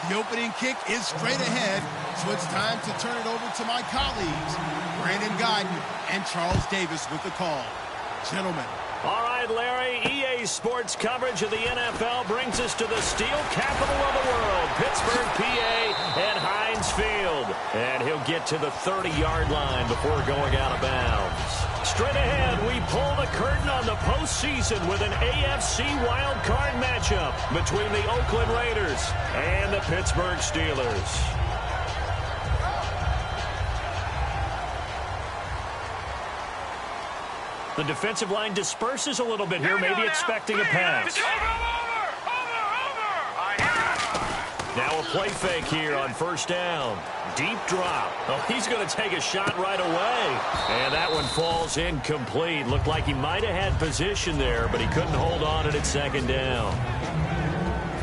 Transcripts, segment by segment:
The opening kick is straight ahead, so it's time to turn it over to my colleagues, Brandon Guyton and Charles Davis with the call. Gentlemen. All right, Larry, EA Sports coverage of the NFL brings us to the steel capital of the world, Pittsburgh, PA, and Heinz Field. And he'll get to the 30-yard line before going out of bounds. Straight ahead, we pull the curtain on the postseason with an AFC wildcard matchup between the Oakland Raiders and the Pittsburgh Steelers. The defensive line disperses a little bit here, maybe expecting a pass. Now a play fake here on first down. Deep drop. Oh, he's going to take a shot right away. And that one falls incomplete. Looked like he might have had position there, but he couldn't hold on at second down.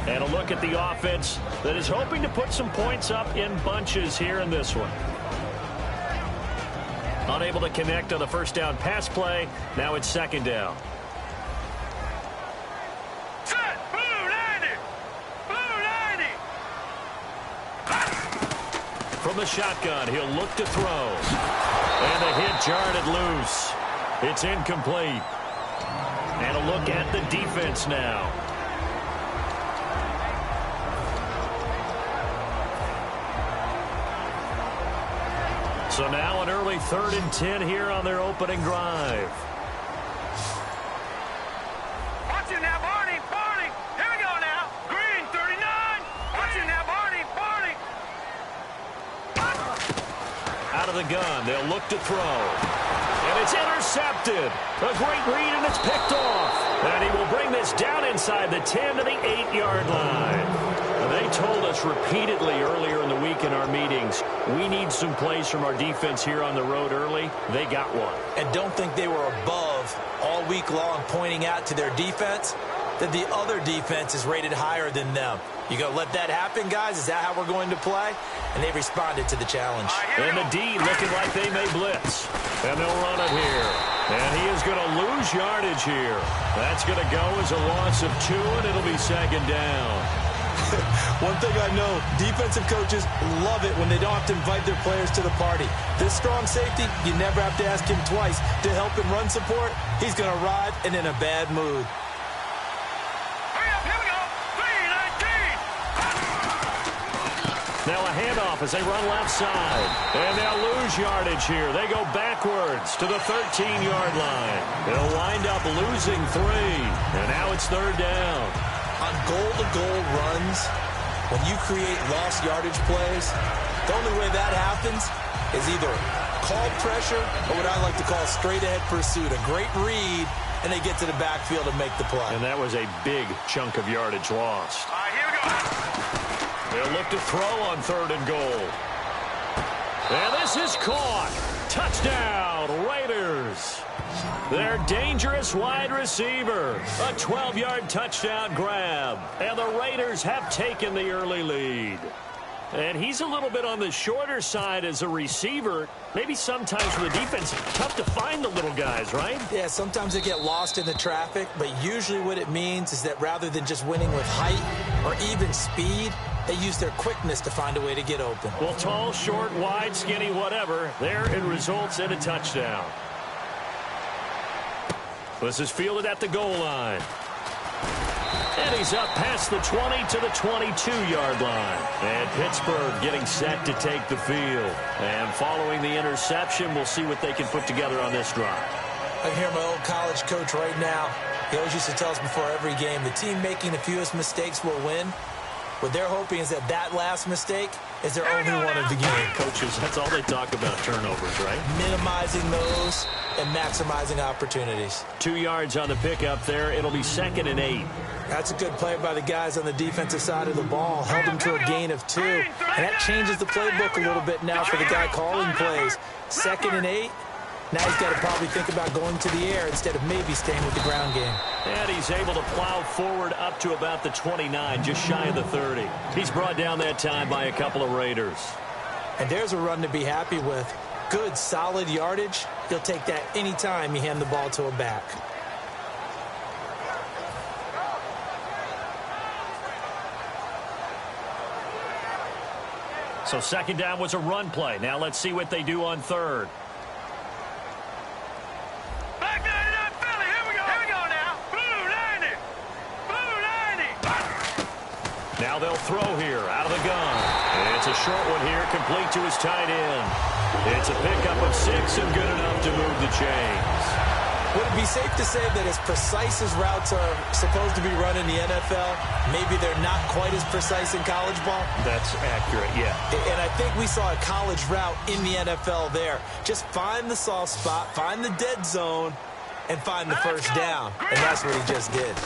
And a look at the offense that is hoping to put some points up in bunches here in this one. Unable to connect on the first down pass play. Now it's second down. Set, blue 90. Blue 90. From the shotgun, he'll look to throw. And the hit jarred it loose. It's incomplete. And a look at the defense now. So now an early 3rd and 10 here on their opening drive. Watch it now, Barney. Barney. Here we go now. Green, 39. Watch it now, Barney. Barney. Out of the gun, they'll look to throw. And it's intercepted. A great read, and it's picked off. And he will bring this down inside the 10 to the 8-yard line. They told us repeatedly earlier in the week in our meetings, we need some plays from our defense here on the road early. They got one. And don't think they were above all week long pointing out to their defense that the other defense is rated higher than them. You going to let that happen, guys? Is that how we're going to play? And they responded to the challenge. And the D looking like they may blitz. And they'll run it here. And he is going to lose yardage here. That's going to go as a loss of 2, and it'll be second down. One thing I know, defensive coaches love it when they don't have to invite their players to the party. This strong safety, you never have to ask him twice to help in run support. He's going to arrive and in a bad mood. Hurry up, here we go. 3-19. Now a handoff as they run left side. And they'll lose yardage here. They go backwards to the 13-yard line. They'll wind up losing 3. And now it's 3rd down. On goal-to-goal runs, when you create lost yardage plays, the only way that happens is either called pressure or what I like to call straight-ahead pursuit. A great read, and they get to the backfield and make the play. And that was a big chunk of yardage lost. All right, here we go. They'll look to throw on 3rd and goal. And this is caught. Touchdown, Raiders. Their dangerous wide receiver. A 12-yard touchdown grab. And the Raiders have taken the early lead. And he's a little bit on the shorter side as a receiver. Maybe sometimes for the defense, tough to find the little guys, right? Yeah, sometimes they get lost in the traffic, but usually what it means is that rather than just winning with height or even speed, they use their quickness to find a way to get open. Well, tall, short, wide, skinny, whatever, there it results in a touchdown. This is fielded at the goal line. And he's up past the 20 to the 22-yard line. And Pittsburgh getting set to take the field. And following the interception, we'll see what they can put together on this drive. I can hear my old college coach right now. He always used to tell us before every game, the team making the fewest mistakes will win. What they're hoping is that last mistake is their only one of the game. Coaches, that's all they talk about, turnovers, right? Minimizing those and maximizing opportunities. 2 yards on the pickup there. It'll be 2nd and 8. That's a good play by the guys on the defensive side of the ball. Held them to a gain of 2. And that changes the playbook a little bit now for the guy calling plays. 2nd and 8. Now he's got to probably think about going to the air instead of maybe staying with the ground game. And he's able to plow forward up to about the 29, just shy of the 30. He's brought down that time by a couple of Raiders. And there's a run to be happy with. Good, solid yardage. He'll take that anytime you hand the ball to a back. So second down was a run play. Now let's see what they do on third. Back 99 Philly. Here we go. Here we go now. Blue 90. Blue 90. Now they'll throw here out of the gun. It's a short one here, complete to his tight end. It's a pickup of 6 and good enough to move the chains. Would it be safe to say that as precise as routes are supposed to be run in the NFL, maybe they're not quite as precise in college ball? That's accurate, yeah. And I think we saw a college route in the NFL there. Just find the soft spot, find the dead zone, and find the first down. And that's what he just did.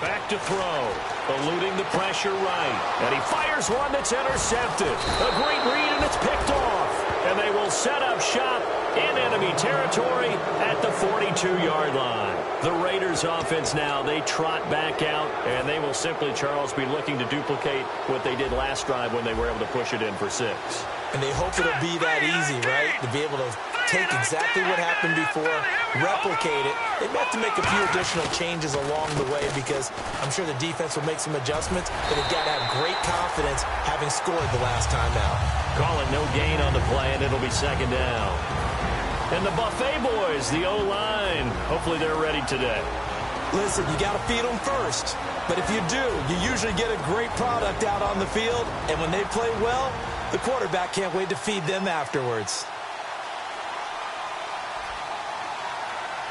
Back to throw, eluding the pressure right. And he fires one that's intercepted. A great read, and it's picked off. And they will set up shop in enemy territory at the 42-yard line. The Raiders offense now, they trot back out, and they will simply, Charles, be looking to duplicate what they did last drive when they were able to push it in for 6. And they hope it'll be that easy, right? To be able to take exactly what happened before, replicate it. They may have to make a few additional changes along the way because I'm sure the defense will make some adjustments, but they've got to have great confidence having scored the last time out. Call it no gain on the play, and it'll be second down. And the Buffet boys, the O-line, hopefully they're ready today. Listen, you got to feed them first. But if you do, you usually get a great product out on the field, and when they play well, the quarterback can't wait to feed them afterwards.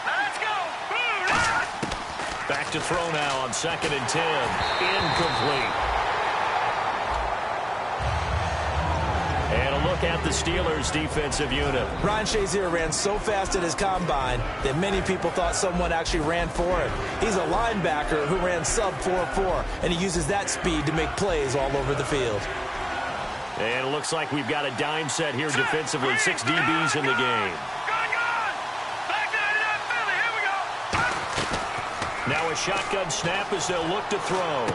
Let's go. Blue. Back to throw now on 2nd and 10. Incomplete. And a look at the Steelers' defensive unit. Ryan Shazier ran so fast at his combine that many people thought someone actually ran for him. He's a linebacker who ran sub 4.4, and he uses that speed to make plays all over the field. And it looks like we've got a dime set here defensively. 6 DBs in the game. Back 99 Philly. Here we go. Now a shotgun snap as they'll look to throw.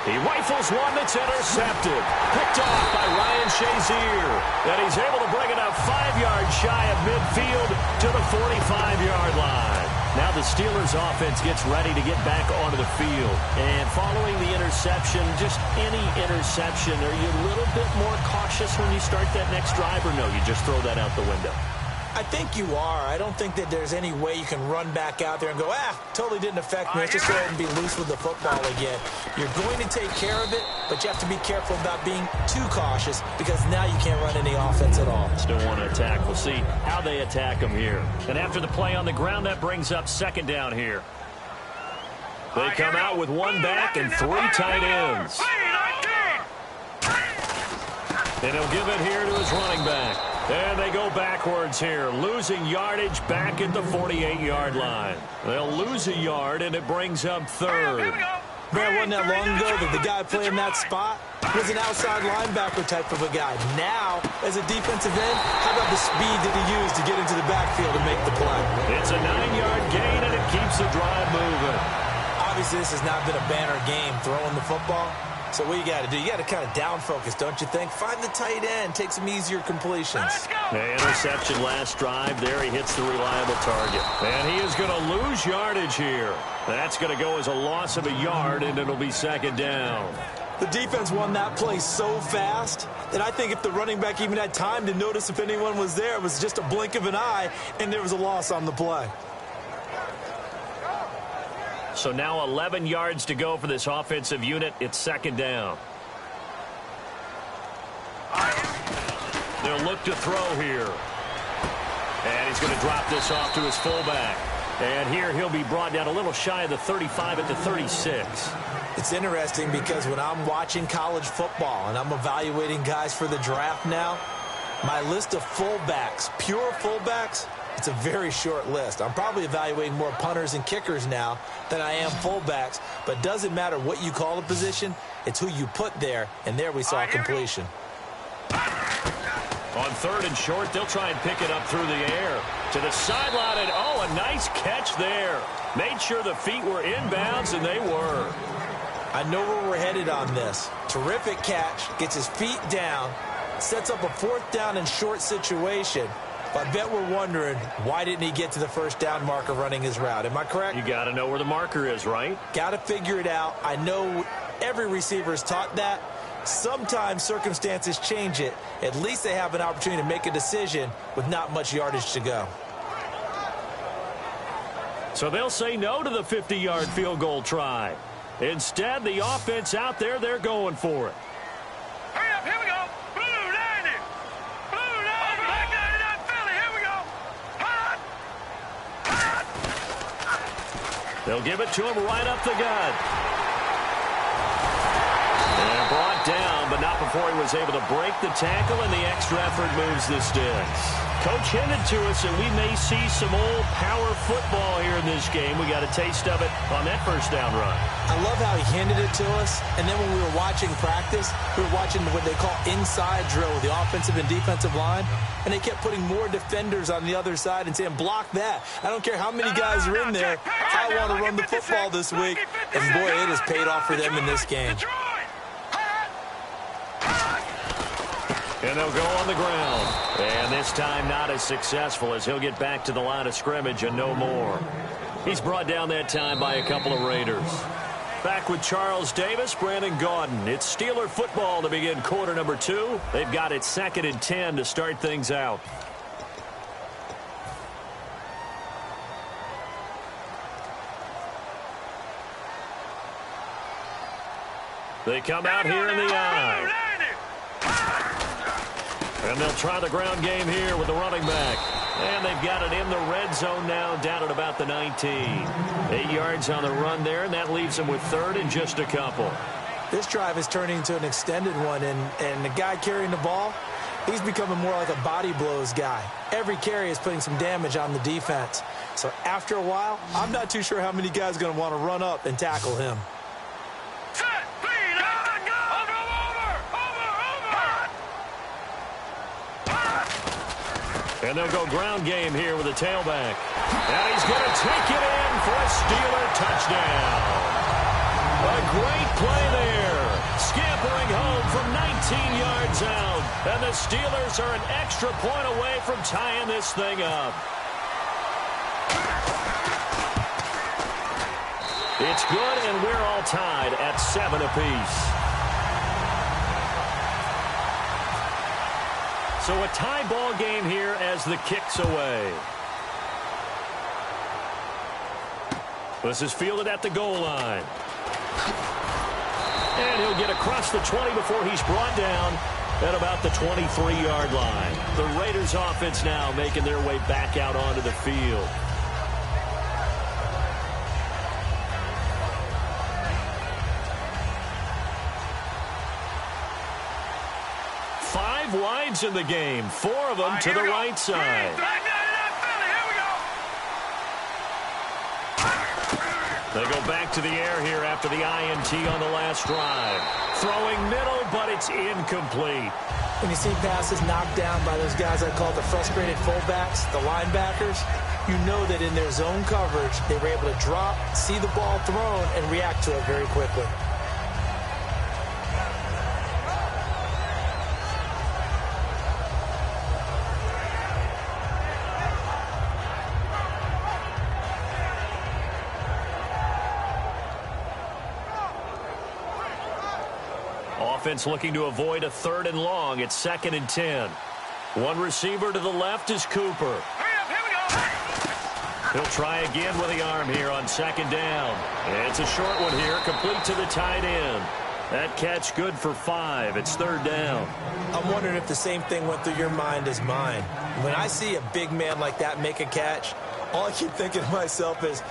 He rifles one that's intercepted. Picked off by Ryan Shazier. And he's able to bring it up 5 yards shy of midfield to the 45-yard line. Now the Steelers offense gets ready to get back onto the field. And following the interception, just any interception, are you a little bit more cautious when you start that next drive, or no, you just throw that out the window? I think you are. I don't think that there's any way you can run back out there and go, totally didn't affect me. Let's just go ahead and be loose with the football again. You're going to take care of it, but you have to be careful about being too cautious because now you can't run any offense at all. Still want to attack. We'll see how they attack them here. And after the play on the ground, that brings up second down here. They come out with 1 back and 3 tight ends. And he'll give it here to his running back. And they go backwards here, losing yardage back at the 48-yard line. They'll lose a yard, and it brings up 3rd. Man, wasn't that long ago that the guy playing that spot was an outside linebacker type of a guy. Now, as a defensive end, how about the speed that he used to get into the backfield and make the play? It's a 9-yard gain, and it keeps the drive moving. Obviously, this has not been a banner game throwing the football. So what you got to do, you got to kind of down focus, don't you think? Find the tight end, take some easier completions. The interception last drive. There he hits the reliable target. And he is going to lose yardage here. That's going to go as a loss of a yard, and it'll be second down. The defense won that play so fast that I think if the running back even had time to notice if anyone was there, it was just a blink of an eye, and there was a loss on the play. So now 11 yards to go for this offensive unit. It's second down. They'll look to throw here. And he's going to drop this off to his fullback. And here he'll be brought down a little shy of the 35 at the 36. It's interesting because when I'm watching college football and I'm evaluating guys for the draft now, my list of fullbacks, pure fullbacks, it's a very short list. I'm probably evaluating more punters and kickers now than I am fullbacks, but doesn't matter what you call a position, it's who you put there, and there we saw completion. On 3rd and short, they'll try and pick it up through the air. To the sideline, and a nice catch there. Made sure the feet were inbounds, and they were. I know where we're headed on this. Terrific catch, gets his feet down, sets up a 4th down and short situation. But I bet we're wondering, why didn't he get to the first down marker running his route? Am I correct? You got to know where the marker is, right? Got to figure it out. I know every receiver is taught that. Sometimes circumstances change it. At least they have an opportunity to make a decision with not much yardage to go. So they'll say no to the 50-yard field goal try. Instead, the offense out there, they're going for it. Hurry up, here we go. Blue 90. Blue 90. Black 99 Philly, here we go. Hot. Hot. They'll give it to him right up the gut. And brought down, but not before he was able to break the tackle, and the extra effort moves the sticks. Coach hinted to us that we may see some old power football here in this game. We got a taste of it on that first down run. I love how he hinted it to us, and then when we were watching practice, we were watching what they call inside drill with the offensive and defensive line, and they kept putting more defenders on the other side and saying, block that. I don't care how many guys are in there. I want to run the football this week. And, boy, it has paid off for them in this game. And they'll go on the ground. And this time not as successful as he'll get back to the line of scrimmage and no more. He's brought down that time by a couple of Raiders. Back with Charles Davis, Brandon Gaudin. It's Steeler football to begin quarter number 2. They've got it 2nd and 10 to start things out. They come out here in the eye. And they'll try the ground game here with the running back. And they've got it in the red zone now, down at about the 19. 8 yards on the run there, and that leaves them with 3rd and just a couple. This drive is turning into an extended one, and the guy carrying the ball, he's becoming more like a body blows guy. Every carry is putting some damage on the defense. So after a while, I'm not too sure how many guys are going to want to run up and tackle him. And they'll go ground game here with a tailback. And he's going to take it in for a Steeler touchdown. A great play there. Scampering home from 19 yards out. And the Steelers are an extra point away from tying this thing up. It's good, and we're all tied at 7 apiece. So a tie ball game here as the kick's away. This is fielded at the goal line. And he'll get across the 20 before he's brought down at about the 23-yard line. The Raiders offense now making their way back out onto the field. Wides in the game, 4 of them to the right side. They go back to the air here after the INT on the last drive. Throwing middle, but it's incomplete. When you see passes knocked down by those guys I call the frustrated fullbacks, the linebackers, you know that in their zone coverage, they were able to drop, see the ball thrown, and react to it very quickly. Offense looking to avoid a 3rd and long. It's 2nd and 10. One receiver to the left is Cooper. He'll try again with the arm here on 2nd down. It's a short one here, complete to the tight end. That catch good for 5. It's 3rd down. I'm wondering if the same thing went through your mind as mine. When I see a big man like that make a catch, all I keep thinking to myself is,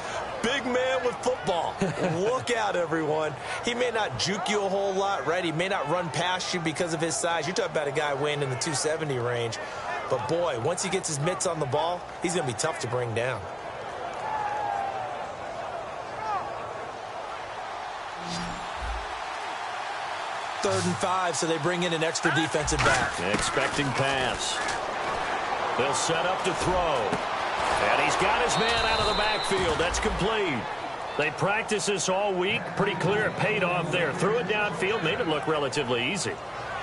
big man with football. Look out, everyone. He may not juke you a whole lot, right? He may not run past you because of his size. You're talking about a guy weighing in the 270 range. But, boy, once he gets his mitts on the ball, he's going to be tough to bring down. Third and 5, so they bring in an extra defensive back. Expecting pass. They'll set up to throw. And he's got his man out of the backfield. That's complete. They practiced this all week. Pretty clear it paid off there. Threw it downfield, made it look relatively easy.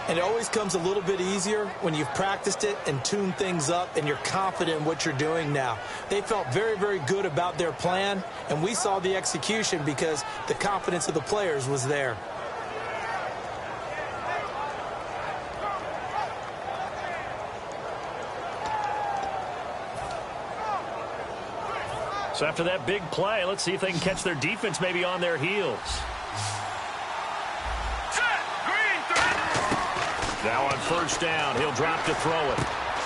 And it always comes a little bit easier when you've practiced it and tuned things up and you're confident in what you're doing now. They felt very, very good about their plan, and we saw the execution because the confidence of the players was there. So after that big play, let's see if they can catch their defense maybe on their heels. Now on first down, he'll drop to throw it.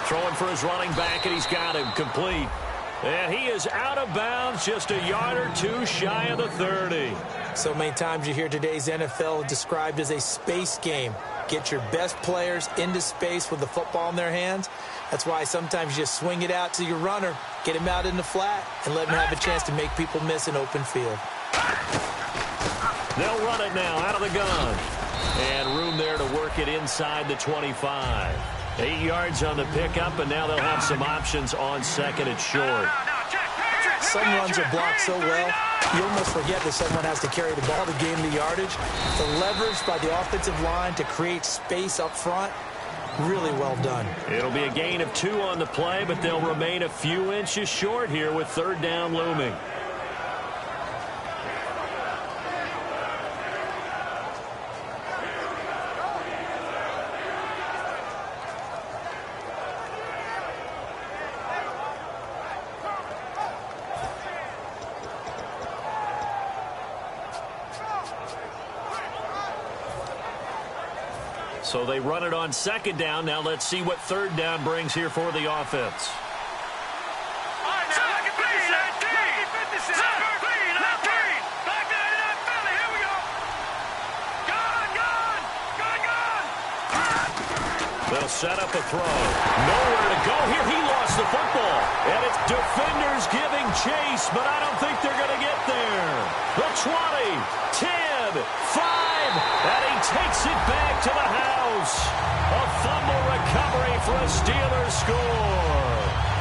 Throwing for his running back, and he's got him complete. And he is out of bounds, just a yard or two shy of the 30. So many times you hear today's NFL described as a space game. Get your best players into space with the football in their hands. That's why sometimes you just swing it out to your runner, get him out in the flat, and let him have a chance to make people miss an open field. They'll run it now out of the gun. And room there to work it inside the 25. 8 yards on the pickup, and now they'll have some options on second and short. Some runs are blocked so well, you almost forget that someone has to carry the ball to gain the yardage. The leverage by the offensive line to create space up front, really well done. It'll be a gain of 2 on the play, but they'll remain a few inches short here with third down looming. So they run it on second down. Now let's see what third down brings here for the offense. They'll set up a throw. Nowhere to go here. He lost the football. And it's defenders giving chase, but I don't think they're going to get there. The 20, 10, 5, and he takes it back to the house. A fumble recovery for a Steelers score.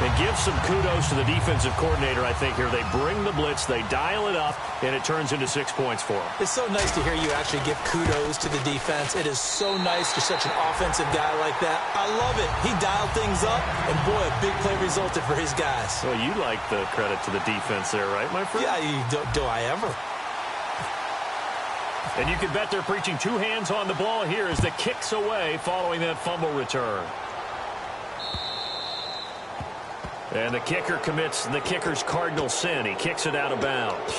And give some kudos to the defensive coordinator, I think, here. They bring the blitz, they dial it up, and it turns into 6 points for them. It's so nice to hear you actually give kudos to the defense. It is so nice for such an offensive guy like that. I love it. He dialed things up, and boy, a big play resulted for his guys. Well, you like the credit to the defense there, right, my friend? Yeah, do I ever? And you can bet they're preaching 2 hands on the ball here as the kick's away following that fumble return. And the kicker commits the kicker's cardinal sin. He kicks it out of bounds.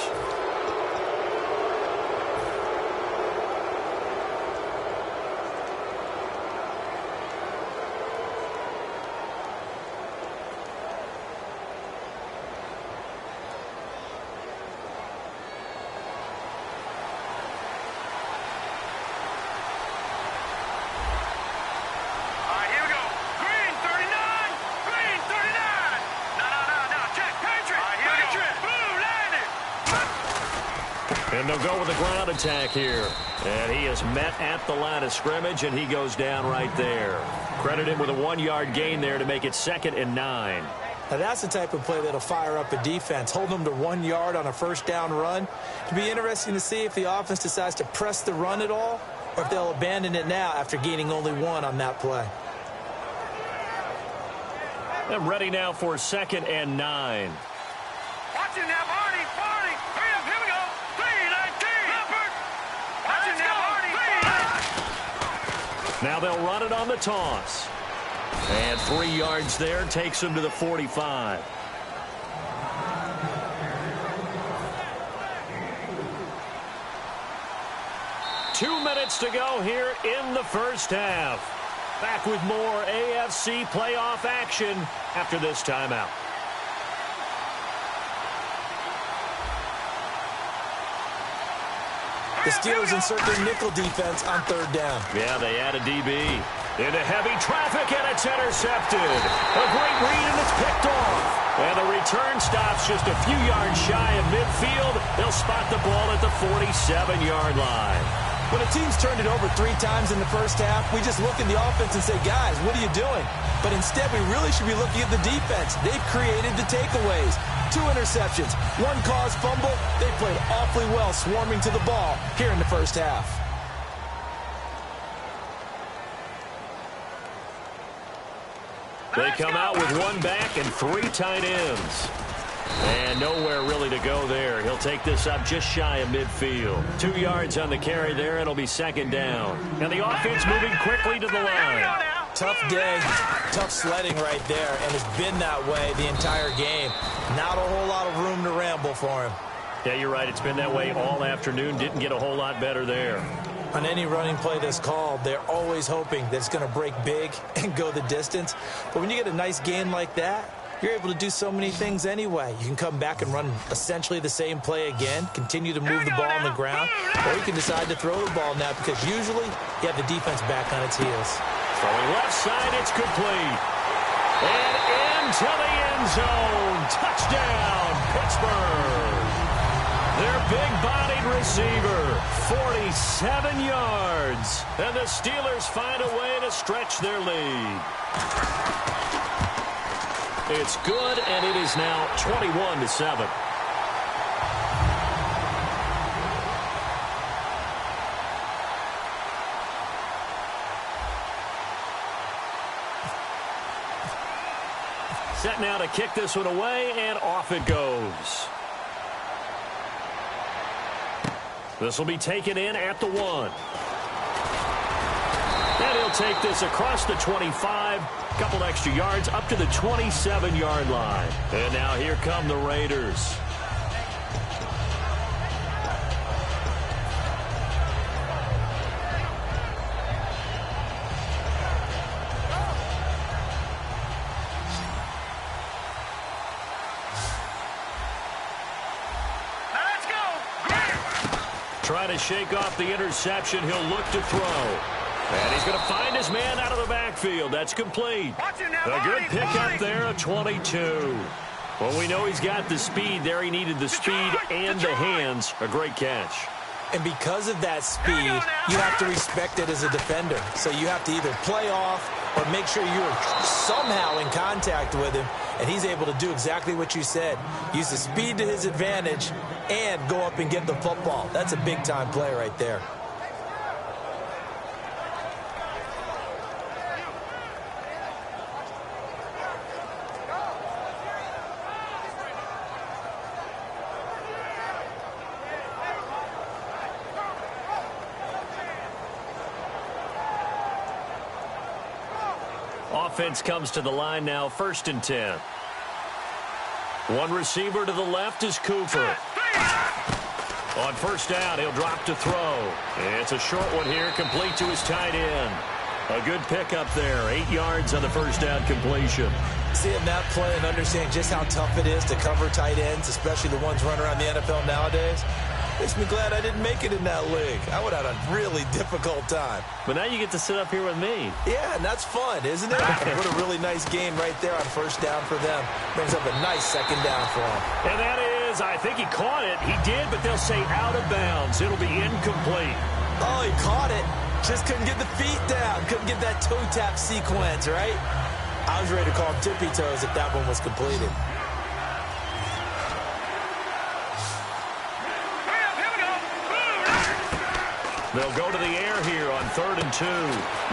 And they'll go with the ground attack here. And he is met at the line of scrimmage, and he goes down right there. Credit him with a 1-yard gain there to make it 2nd and 9. Now that's the type of play that'll fire up a defense. Hold them to 1 yard on a first down run. It'll be interesting to see if the offense decides to press the run at all, or if they'll abandon it now after gaining only 1 on that play. And ready now for 2nd and 9. Watch it now, Barney. Here we go. 3-19. Watch it now, Barney. Now they'll run it on the toss. And 3 yards there takes him to the 45. Two minutes to go here in the first half. Back with more AFC playoff action after this timeout. The Steelers insert their nickel defense on third down. Yeah, they add a DB. Into heavy traffic, and it's intercepted. A great read, and it's picked off. And the return stops just a few yards shy of midfield. They'll spot the ball at the 47-yard line. When a team's turned it over 3 times in the first half, we just look at the offense and say, guys, what are you doing? But instead, we really should be looking at the defense. They've created the takeaways. 2 interceptions, 1 caused fumble. They played awfully well swarming to the ball here in the first half. They come out with 1 back and 3 tight ends. And nowhere really to go there. He'll take this up just shy of midfield. 2 yards on the carry there. It'll be 2nd down. And the offense moving quickly to the line. tough day, tough sledding right there, and it's been that way the entire game. Not a whole lot of room to ramble for him. Yeah, you're right. It's been that way all afternoon. Didn't get a whole lot better there. On any running play that's called, they're always hoping that it's going to break big and go the distance. But when you get a nice gain like that, you're able to do so many things anyway. You can come back and run essentially the same play again, continue to move the ball on the ground, or you can decide to throw the ball now because usually you have the defense back on its heels. Throwing left side, it's complete. And into the end zone. Touchdown, Pittsburgh. Their big-bodied receiver, 47 yards. And the Steelers find a way to stretch their lead. It's good, and it is now 21-7. Set now to kick this one away, and off it goes. This will be taken in at the 1. And he'll take this across the 25. Couple extra yards up to the 27-yard line. And now here come the Raiders. Let's go. Trying to shake off the interception. He'll look to throw. And he's going to find his man out of the backfield. That's complete. A good pickup there, a 22. Well, we know he's got the speed there. He needed the speed and the hands. A great catch. And because of that speed, you have to respect it as a defender. So you have to either play off or make sure you're somehow in contact with him. And he's able to do exactly what you said. Use the speed to his advantage and go up and get the football. That's a big-time play right there. Offense comes to the line now, 1st and 10. One receiver to the left is Cooper. On first down, he'll drop to throw. It's a short one here, complete to his tight end. A good pickup there, 8 yards on the first down completion. Seeing that play and understanding just how tough it is to cover tight ends, especially the ones running around the NFL nowadays, makes me glad I didn't make it in that league. I would have had a really difficult time. But now you get to sit up here with me. Yeah, and that's fun, isn't it? What a really nice game right there on first down for them. Brings up a nice second down for them. And that is, I think he caught it. He did, but they'll say out of bounds. It'll be incomplete. Oh, he caught it. Just couldn't get the feet down. Couldn't get that toe tap sequence, right? I was ready to call him tippy toes if that one was completed. They'll go to the air here on 3rd and 2.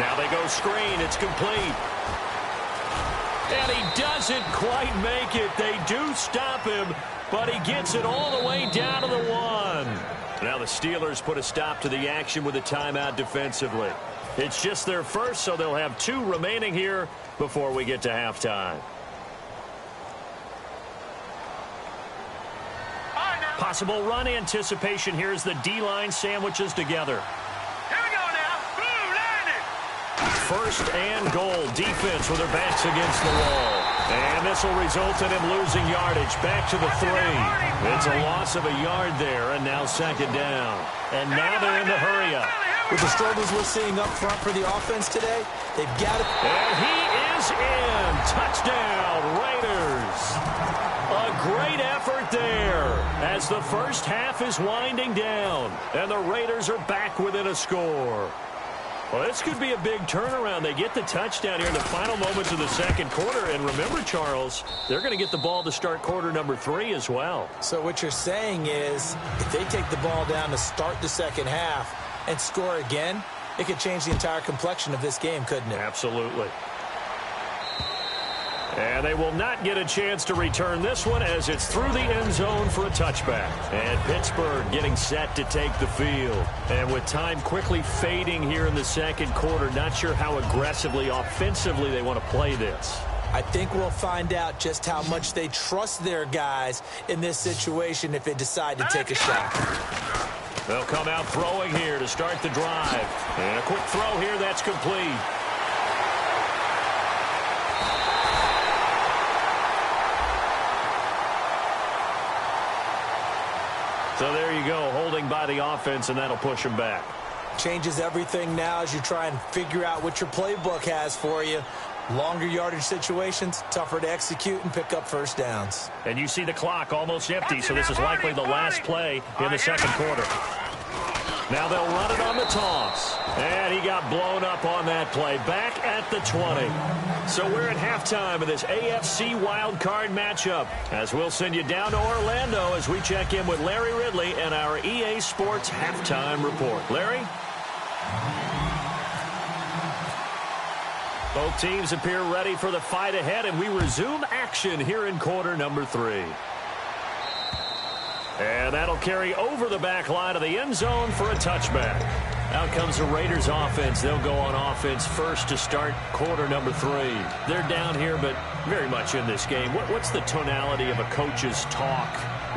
Now they go screen. It's complete. And he doesn't quite make it. They do stop him, but he gets it all the way down to the 1. Now the Steelers put a stop to the action with a timeout defensively. It's just their first, so they'll have 2 remaining here before we get to halftime. Possible run anticipation. Here's the D-line sandwiches together. Here we go now. Blue landed. 1st and goal. Defense with their backs against the wall. And this will result in him losing yardage. Back to the 3. It's a loss of a yard there, and now 2nd down. And now they're in the hurry-up. With the struggles we're seeing up front for the offense today, they've got to... And he is in. Touchdown, Raiders. A great effort there as the first half is winding down, and the Raiders are back within a score. Well, this could be a big turnaround. They get the touchdown here in the final moments of the 2nd quarter, and remember, Charles, they're going to get the ball to start quarter number 3 as well. So what you're saying is if they take the ball down to start the 2nd half and score again, it could change the entire complexion of this game, couldn't it? Absolutely. And they will not get a chance to return this one as it's through the end zone for a touchback. And Pittsburgh getting set to take the field. And with time quickly fading here in the second quarter, not sure how aggressively, offensively they want to play this. I think we'll find out just how much they trust their guys in this situation if they decide to take a shot. They'll come out throwing here to start the drive. And a quick throw here that's complete. So there you go, holding by the offense, and that'll push them back. Changes everything now as you try and figure out what your playbook has for you. Longer yardage situations, tougher to execute and pick up first downs. And you see the clock almost empty, so this is likely the last play in the second quarter. Now they'll run it on the toss. And he got blown up on that play. Back at the 20. So we're at halftime of this AFC wildcard matchup. As we'll send you down to Orlando as we check in with Larry Ridley and our EA Sports halftime report. Larry? Both teams appear ready for the fight ahead, and we resume action here in quarter number 3. And that'll carry over the back line of the end zone for a touchback. Out comes the Raiders offense. They'll go on offense first to start quarter number 3. They're down here, but very much in this game. What's the tonality of a coach's talk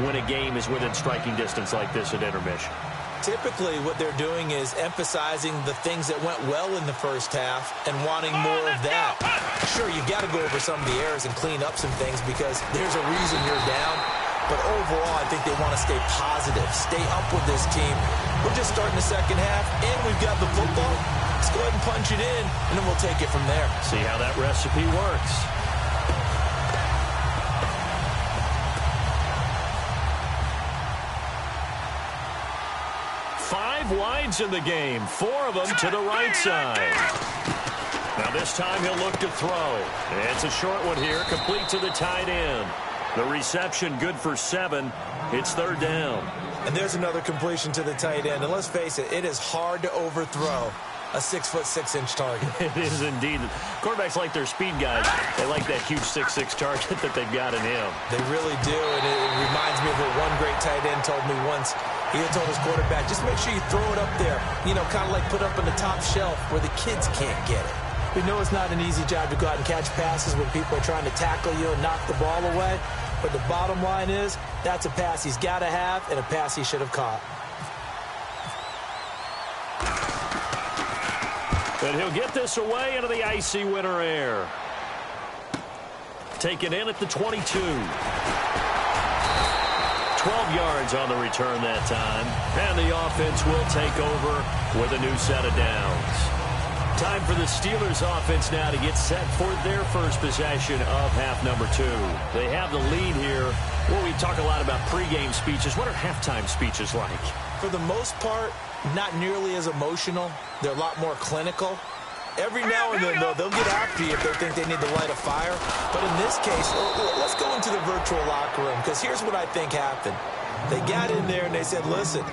when a game is within striking distance like this at intermission? Typically, what they're doing is emphasizing the things that went well in the first half and wanting more of that. Sure, you've got to go over some of the errors and clean up some things because there's a reason you're down. But overall, I think they want to stay positive, stay up with this team. We're just starting the second half, and we've got the football. Let's go ahead and punch it in, and then we'll take it from there. See how that recipe works. Five wides in the game, 4 of them to the right side. Now this time he'll look to throw. It's a short one here, complete to the tight end. The reception good for 7. It's third down. And there's another completion to the tight end. And let's face it, it is hard to overthrow a 6'6" target. It is indeed. Quarterbacks like their speed guys. They like that huge 6'6" target that they've got in him. They really do. And it reminds me of what one great tight end told me once. He had told his quarterback, just make sure you throw it up there. You know, kind of like put up on the top shelf where the kids can't get it. We know it's not an easy job to go out and catch passes when people are trying to tackle you and knock the ball away. But the bottom line is, that's a pass he's got to have and a pass he should have caught. And he'll get this away into the icy winter air. Taken in at the 22. 12 yards on the return that time. And the offense will take over with a new set of downs. Time for the Steelers offense now to get set for their first possession of half number 2. They have the lead here. Well, we talk a lot about pregame speeches. What are halftime speeches like? For the most part, not nearly as emotional. They're a lot more clinical. Every now and then, though, they'll get after you if they think they need to light a fire. But in this case, let's go into the virtual locker room, because here's what I think happened. They got in there and they said, listen,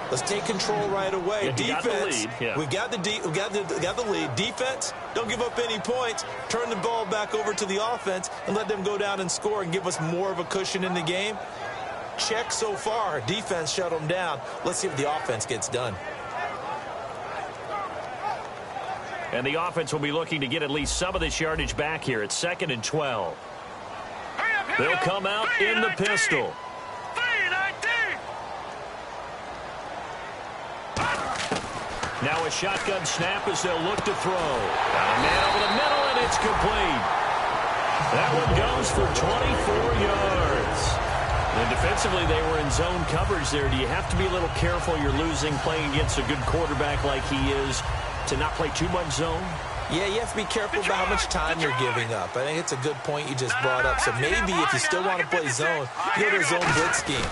let's take control right away. Yeah, defense, we got the lead. Defense, don't give up any points. Turn the ball back over to the offense and let them go down and score and give us more of a cushion in the game. Check so far. Defense shut them down. Let's see if the offense gets done. And the offense will be looking to get at least some of this yardage back here. It's 2nd and 12. They'll come out in the pistol. Now a shotgun snap as they'll look to throw. Got a man over the middle, and it's complete. That one goes for 24 yards. And defensively, they were in zone coverage there. Do you have to be a little careful? You're losing playing against a good quarterback like he is to not play too much zone? Yeah, you have to be careful about how much time you're giving up. I think it's a good point you just brought up. So maybe if you still want to play zone, you go to a zone blitz scheme.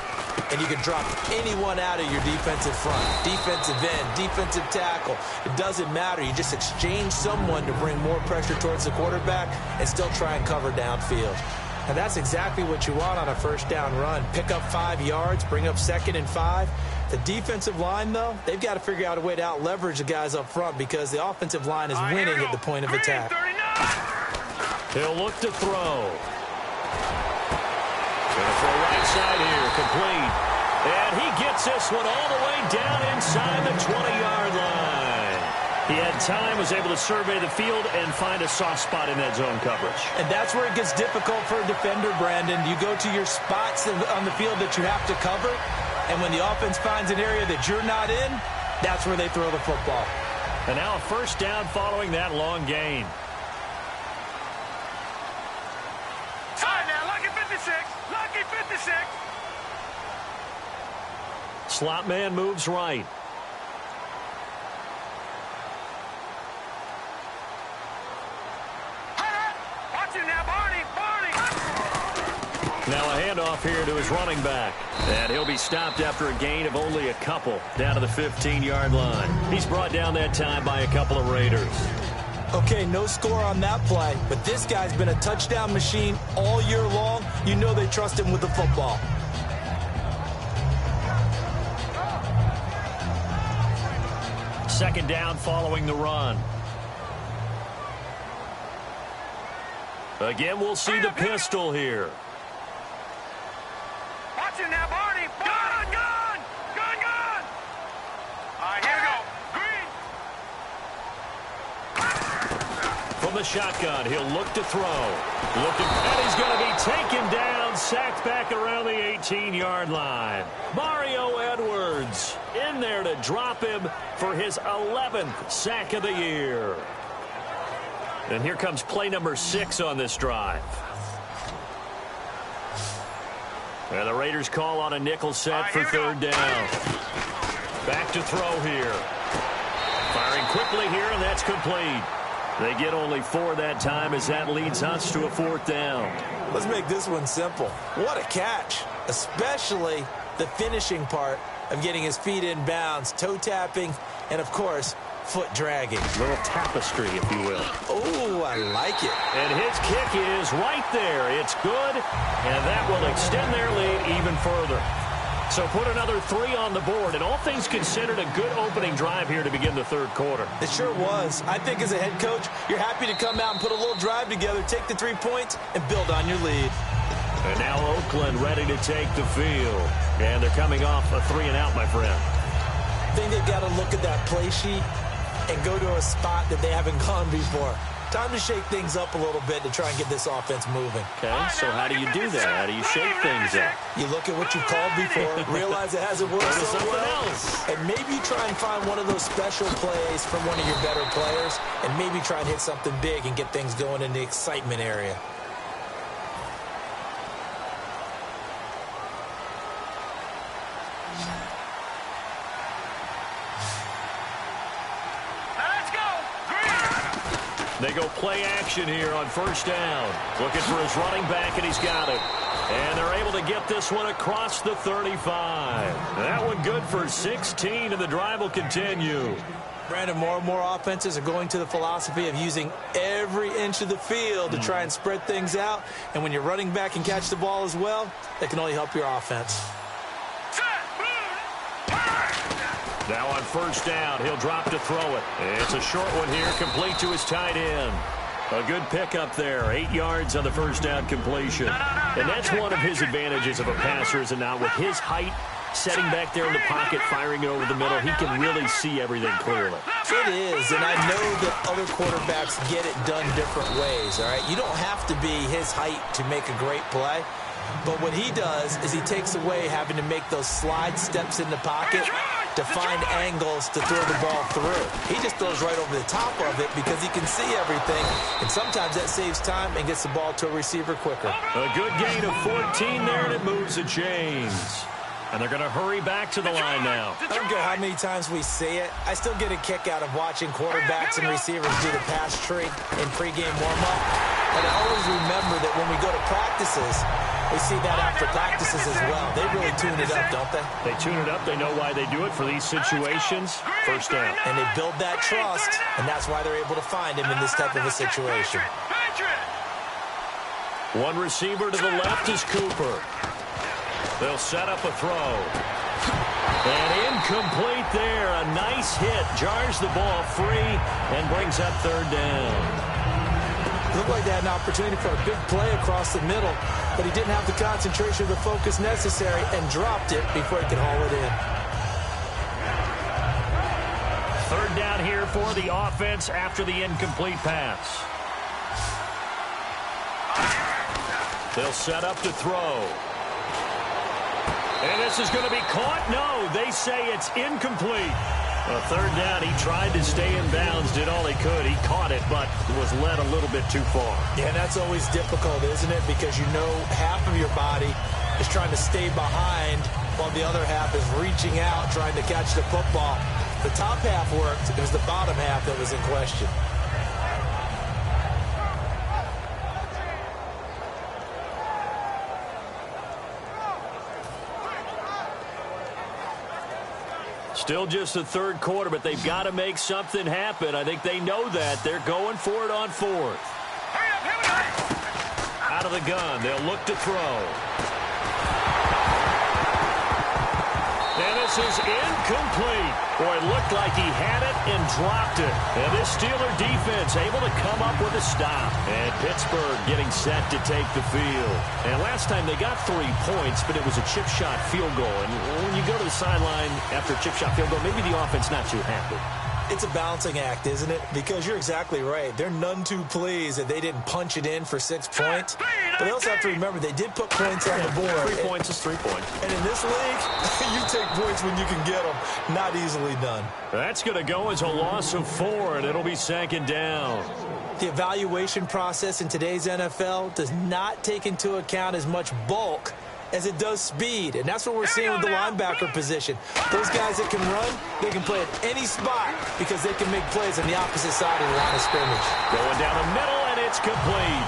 And you can drop anyone out of your defensive front, defensive end, defensive tackle. It doesn't matter. You just exchange someone to bring more pressure towards the quarterback and still try and cover downfield. And that's exactly what you want on a first down run. Pick up 5 yards, bring up 2nd and 5. The defensive line, though, they've got to figure out a way to out-leverage the guys up front because the offensive line is winning at the point of attack. He'll look to throw. Gonna throw right side here, complete. And he gets this one all the way down inside the 20-yard line. He had time, was able to survey the field and find a soft spot in that zone coverage. And that's where it gets difficult for a defender, Brandon. You go to your spots on the field that you have to cover, and when the offense finds an area that you're not in, that's where they throw the football. And now a first down following that long gain. Side now, lucky 56. Lucky 56. Slot man moves right. Watch it now, Barney. Barney. Now a handoff here to his running back. And he'll be stopped after a gain of only a couple down to the 15-yard line. He's brought down that time by a couple of Raiders. Okay, no score on that play, but this guy's been a touchdown machine all year long. You know they trust him with the football. Second down following the run. Again, we'll see the pistol here. Watch it now, Barney. Gun, gun. Gun, gun. All right, here we go. Green. From the shotgun, he'll look to throw. And he's going to be taken down, sacked back around the 18-yard line. Mario Edwards in there to drop him for his 11th sack of the year. And here comes play number 6 on this drive. And the Raiders call on a nickel set for third down. Back to throw here. Firing quickly here, and that's complete. They get only 4 that time as that leads us to a fourth down. Let's make this one simple. What a catch, especially the finishing part of getting his feet in bounds, toe tapping, and, of course, foot dragging. Little tapestry, if you will. Oh, I like it. And his kick is right there. It's good, and that will extend their lead even further. So put another 3 on the board, and all things considered, a good opening drive here to begin the third quarter. It sure was. I think as a head coach, you're happy to come out and put a little drive together, take the 3 points, and build on your lead. And now Oakland ready to take the field. And they're coming off a 3-and-out, my friend. I think they've got to look at that play sheet and go to a spot that they haven't gone before. Time to shake things up a little bit to try and get this offense moving. Okay, so how do you do that? How do you shake things up? You look at what you've called before, realize it hasn't worked so well, and maybe try and find one of those special plays from one of your better players, and maybe try and hit something big and get things going in the excitement area. They go play action here on first down. Looking for his running back, and he's got it. And they're able to get this one across the 35. That one good for 16, and the drive will continue. Brandon, more and more offenses are going to the philosophy of using every inch of the field to try and spread things out. And when you're running back and catch the ball as well, that can only help your offense. Now on first down, he'll drop to throw it. It's a short one here, complete to his tight end. A good pickup there, 8 yards on the first down completion. And that's one of his advantages of a passer, is now with his height, setting back there in the pocket, firing it over the middle, he can really see everything clearly. It is, and I know that other quarterbacks get it done different ways, all right? You don't have to be his height to make a great play. But what he does is he takes away having to make those slide steps in the pocket to find angles to throw the ball through. He just throws right over the top of it because he can see everything, and sometimes that saves time and gets the ball to a receiver quicker. A good gain of 14 there, and it moves the chains. And they're going to hurry back to the line now. I don't care how many times we see it. I still get a kick out of watching quarterbacks and receivers do the pass tree in pregame warm-up. And I always remember that when we go to practices, we see that after practices as well. They really tune it up, don't they? They tune it up. They know why they do it for these situations. First down. And they build that trust, and that's why they're able to find him in this type of a situation. One receiver to the left is Cooper. They'll set up a throw. And incomplete there. A nice hit. Jars the ball free and brings up third down. Looked like they had an opportunity for a big play across the middle, but he didn't have the concentration or the focus necessary and dropped it before he could haul it in. Third down here for the offense after the incomplete pass. They'll set up to throw. And this is going to be caught. No, they say it's incomplete. A third down, he tried to stay in bounds, did all he could. He caught it, but was led a little bit too far. Yeah, that's always difficult, isn't it? Because you know half of your body is trying to stay behind while the other half is reaching out, trying to catch the football. The top half worked. It was the bottom half that was in question. Still just the third quarter, but they've got to make something happen. I think they know that. They're going for it on fourth. Out of the gun, they'll look to throw. And this is incomplete. Boy, it looked like he had it and dropped it. And this Steeler defense able to come up with a stop. And Pittsburgh getting set to take the field. And last time they got 3 points, but it was a chip shot field goal. And when you go to the sideline after a chip shot field goal, maybe the offense not too happy. It's a balancing act, isn't it? Because you're exactly right. They're none too pleased that they didn't punch it in for 6 points. But they also have to remember they did put points on the board. 3 points is 3 points. And in this league, you take points when you can get them. Not easily done. That's going to go as a loss of 4, and it'll be second down. The evaluation process in today's NFL does not take into account as much bulk as it does speed, and that's what we're seeing with the linebacker position. Those guys that can run, they can play at any spot because they can make plays on the opposite side of the line of scrimmage. Going down the middle, and it's complete.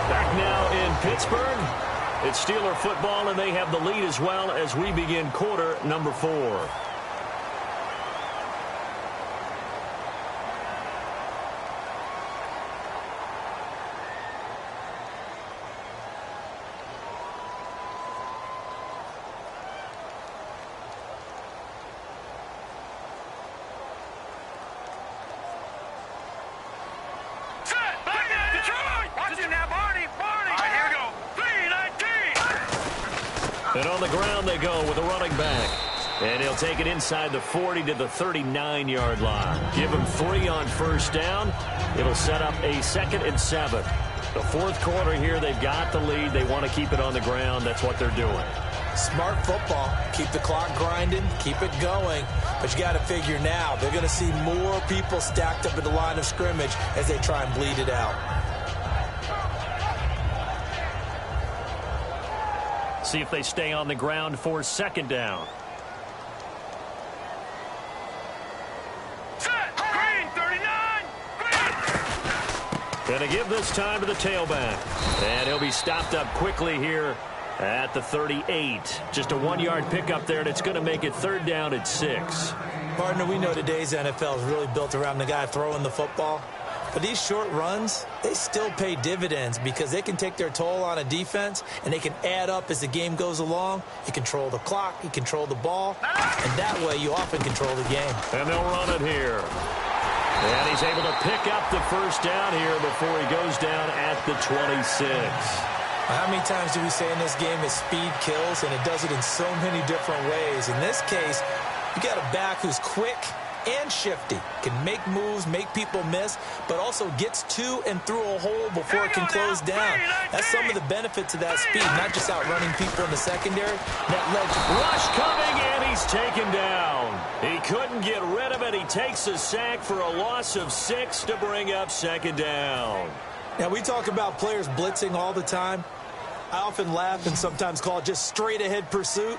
Back now in Pittsburgh, it's Steeler football, and they have the lead as well as we begin quarter number 4. And on the ground they go with a running back. And he'll take it inside the 40 to the 39-yard line. Give him 3 on first down. It'll set up a 2nd and 7. The fourth quarter here, they've got the lead. They want to keep it on the ground. That's what they're doing. Smart football. Keep the clock grinding. Keep it going. But you got to figure now, they're going to see more people stacked up at the line of scrimmage as they try and bleed it out. See if they stay on the ground for second down. Green, 39! Going to give this time to the tailback. And he'll be stopped up quickly here at the 38. Just a 1-yard pickup there, and it's going to make it third down at 6. Partner, we know today's NFL is really built around the guy throwing the football. But these short runs, they still pay dividends because they can take their toll on a defense and they can add up as the game goes along. You control the clock, you control the ball, and that way you often control the game. And they'll run it here. And he's able to pick up the first down here before he goes down at the 26. How many times do we say in this game that speed kills, and it does it in so many different ways? In this case, you got a back who's quick and shifty, can make moves, make people miss, but also gets to and through a hole before it can close down. That's some of the benefits of that speed, not just outrunning people in the secondary. That led to rush coming, and he's taken down. He couldn't get rid of it. He takes a sack for a loss of 6 to bring up second down. Now, we talk about players blitzing all the time. I often laugh and sometimes call it just straight-ahead pursuit.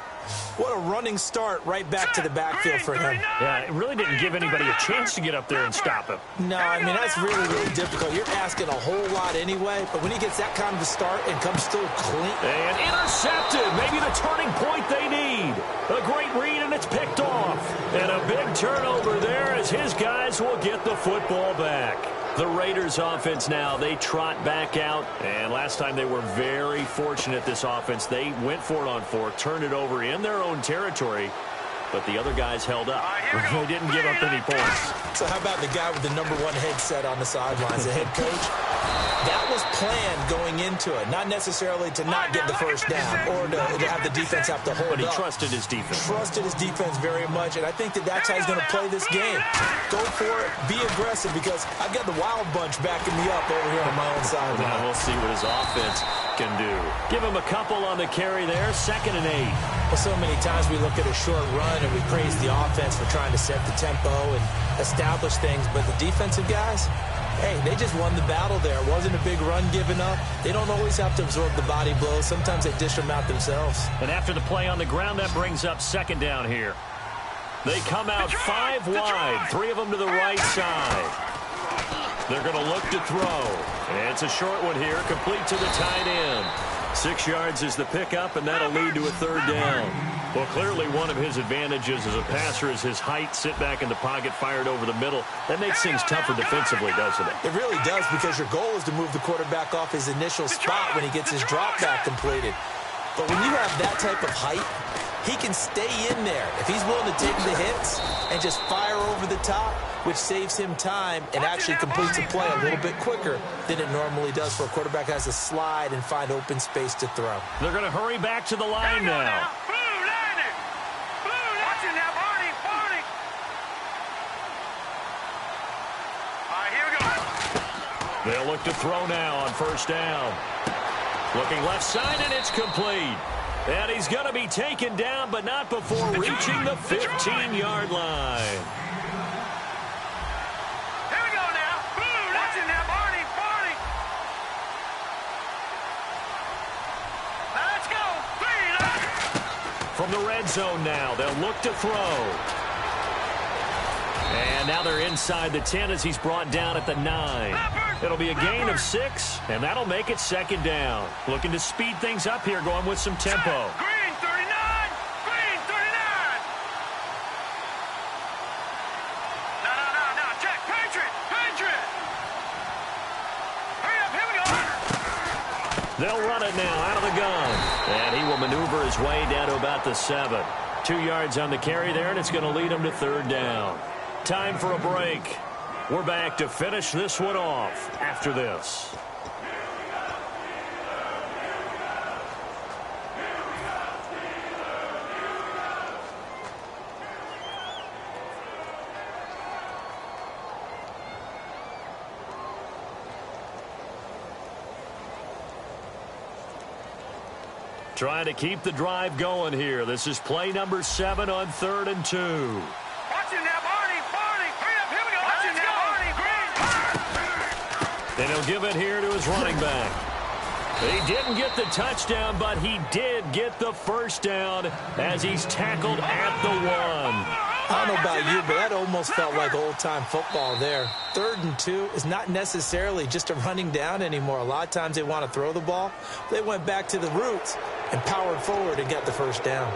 What a running start right back to the backfield for him. Yeah, it really didn't give anybody a chance to get up there and stop him. No, I mean, that's really, really difficult. You're asking a whole lot anyway, but when he gets that kind of a start and comes through clean. And intercepted. Maybe the turning point they need. A great read, and it's picked off. And a big turnover there as his guys will get the football back. The Raiders offense now, they trot back out. And last time they were very fortunate, this offense. They went for it on 4, turned it over in their own territory. but the other guys held up. They didn't give up any points. So how about the guy with the #1 headset on the sidelines, the head coach? That was planned going into it, not necessarily to not get the first down or to have the defense have to hold up. But he trusted his defense. Trusted his defense very much, and I think that's how he's going to play this game. Go for it, be aggressive, because I've got the wild bunch backing me up over here on my own sideline. Now we'll see what his offense can do. Give him a couple on the carry there, 2nd and 8. Well, so many times we look at a short run and we praise the offense for trying to set the tempo and establish things, but the defensive guys, hey, they just won the battle there. It wasn't a big run given up. They don't always have to absorb the body blows. Sometimes they dish them out themselves. And after the play on the ground, that brings up 2nd down here. They come out 5 wide, 3 of them to the right side. They're going to look to throw. And it's a short one here, complete to the tight end. 6 yards is the pickup, and that'll lead to a 3rd down. Well, clearly one of his advantages as a passer is his height, sit back in the pocket, fired over the middle. That makes things tougher defensively, doesn't it? It really does, because your goal is to move the quarterback off his initial spot when he gets his drop back completed. But when you have that type of height, he can stay in there. If he's willing to take the hits and just fire over the top, which saves him time and actually completes a play a little bit quicker than it normally does for a quarterback who has to slide and find open space to throw. They're going to hurry back to the line now. They'll look to throw now on 1st down. Looking left side, and it's complete. And he's going to be taken down, but not before reaching the 15-yard line. Here we go now. Watch it now, Barney. Let's go. From the red zone now, they'll look to throw. And now they're inside the 10 as he's brought down at the 9. It'll be a gain of 6, and that'll make it 2nd down. Looking to speed things up here, going with some tempo. Green 39. Green 39. No. Check. Patriot. Hurry up. Here we go. They'll run it now out of the gun. And he will maneuver his way down to about the 7. 2 yards on the carry there, and it's going to lead him to 3rd down. Time for a break. We're back to finish this one off after this. Trying to keep the drive going here. This is play number 7 on 3rd and 2. Watch it now, Barney. Hurry up. Here we go. Watch it now, Barney. And he'll give it here to his running back. He didn't get the touchdown, but he did get the 1st down as he's tackled at the 1. I don't know about you, but that almost felt like old-time football there. 3rd and 2 is not necessarily just a running down anymore. A lot of times they want to throw the ball. They went back to the roots and powered forward and got the 1st down.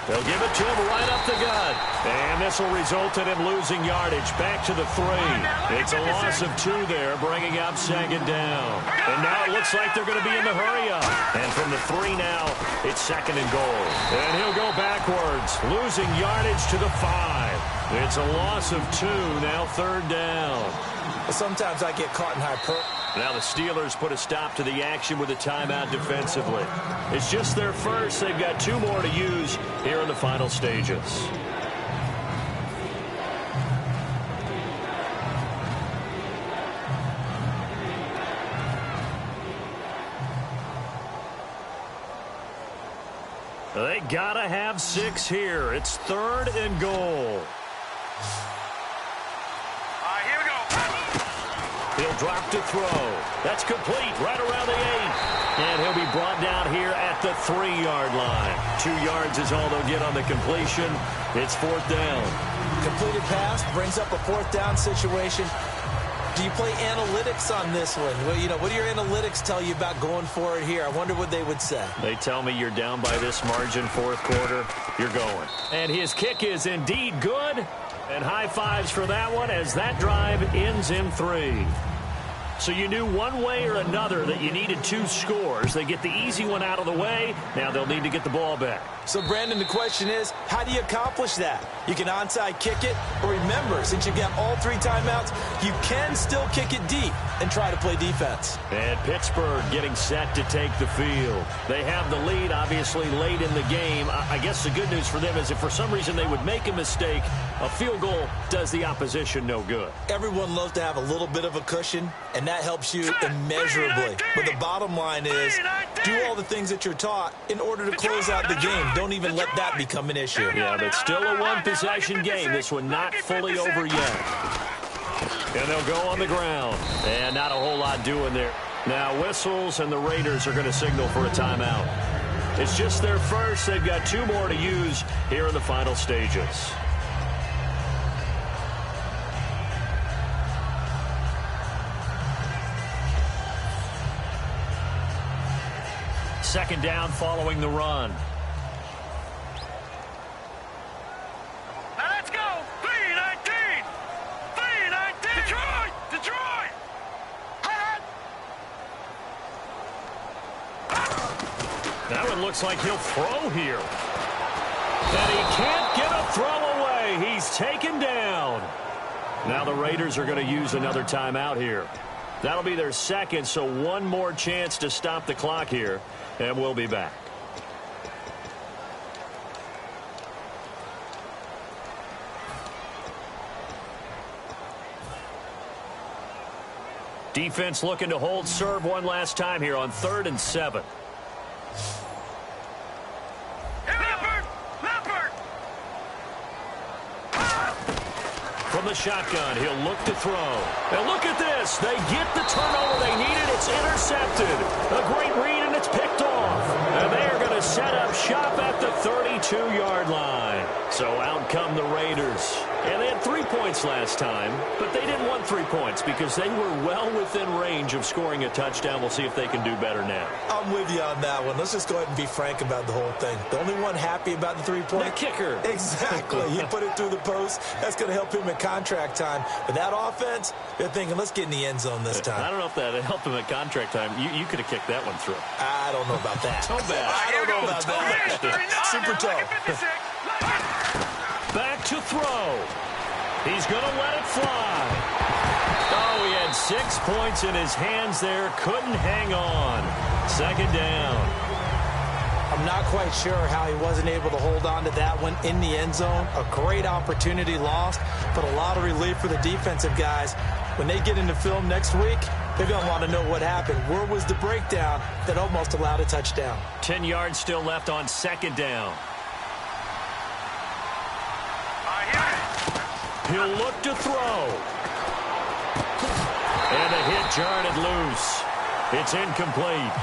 They'll give it to him right up the gut. And this will result in him losing yardage back to the 3. It's a loss of 2 there, bringing up 2nd down. And now it looks like they're going to be in the hurry-up. And from the 3 now, it's 2nd and goal. And he'll go backwards, losing yardage to the 5. It's a loss of 2, now 3rd down. Sometimes I get caught in hyperbole. Now the Steelers put a stop to the action with a timeout defensively. It's just their first. They've got 2 more to use here in the final stages. They gotta have 6 here. It's 3rd and goal. He'll drop to throw. That's complete right around the 8. And he'll be brought down here at the 3-yard line. 2 yards is all they'll get on the completion. It's 4th down. Completed pass brings up a 4th down situation. Do you play analytics on this one? Well, what do your analytics tell you about going for it here? I wonder what they would say. They tell me you're down by this margin, 4th quarter, you're going. And his kick is indeed good. And high fives for that one as that drive ends in 3. So you knew one way or another that you needed 2 scores. They get the easy one out of the way. Now they'll need to get the ball back. So, Brandon, the question is, how do you accomplish that? You can onside kick it, or remember, since you've got all 3 timeouts, you can still kick it deep and try to play defense. And Pittsburgh getting set to take the field. They have the lead, obviously, late in the game. I guess the good news for them is if for some reason they would make a mistake, a field goal does the opposition no good. Everyone loves to have a little bit of a cushion, and that helps you immeasurably. But the bottom line is, do all the things that you're taught in order to close out the game. Don't even let that become an issue. Yeah, but still a one-possession game. This one not fully over yet. And they'll go on the ground. And not a whole lot doing there. Now whistles, and the Raiders are going to signal for a timeout. It's just their first. They've got 2 more to use here in the final stages. Second down following the run. Now let's go. 3-19. 3-19. Detroit. That one looks like he'll throw here. And he can't get a throw away. He's taken down. Now the Raiders are going to use another timeout here. That'll be their second, so one more chance to stop the clock here. And we'll be back. Defense looking to hold serve one last time here on 3rd and 7. From the shotgun, he'll look to throw. And look at this. They get the turnover they needed. It's intercepted. A great read, and it's picked off. And they are going to set up shop at the 32-yard line. So out come the Raiders. And they had 3 points last time, but they didn't want 3 points because they were well within range of scoring a touchdown. We'll see if they can do better now. I'm with you on that one. Let's just go ahead and be frank about the whole thing. The only one happy about the 3-point? The kicker. Exactly. You put it through the post. That's going to help him at contract time. But that offense, they're thinking, let's get in the end zone this time. I don't know if that helped him at contract time. You could have kicked that one through. I don't know about that. So bad. I don't know about that. Super tough. Back to throw. He's going to let it fly. Oh, he had 6 points in his hands there. Couldn't hang on. Second down. I'm not quite sure how he wasn't able to hold on to that one in the end zone. A great opportunity lost, but a lot of relief for the defensive guys. When they get into film next week, they're going to want to know what happened. Where was the breakdown that almost allowed a touchdown? 10 yards still left on second down. He'll look to throw. And a hit jarred it loose. It's incomplete.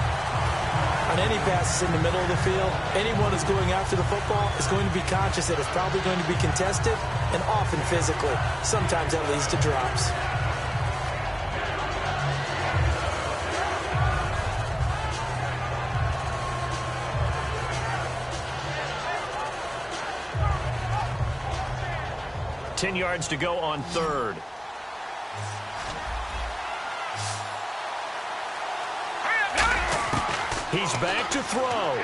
On any passes in the middle of the field, anyone who's going after the football is going to be conscious that it's probably going to be contested and often physically. Sometimes that leads to drops. Ten yards to go on third. He's back to throw.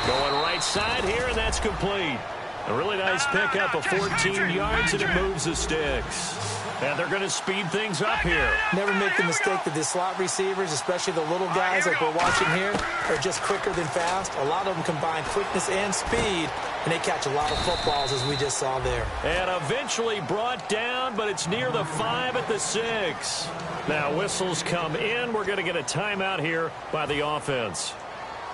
Going right side here, and that's complete. A really nice pickup of 14 yards, and it moves the sticks. And they're going to speed things up here. Never make the mistake that the slot receivers, especially the little guys like we're watching here, are just quicker than fast. A lot of them combine quickness and speed, and they catch a lot of footballs, as we just saw there. And eventually brought down, but it's near the 5 at the 6. Now whistles come in. We're going to get a timeout here by the offense.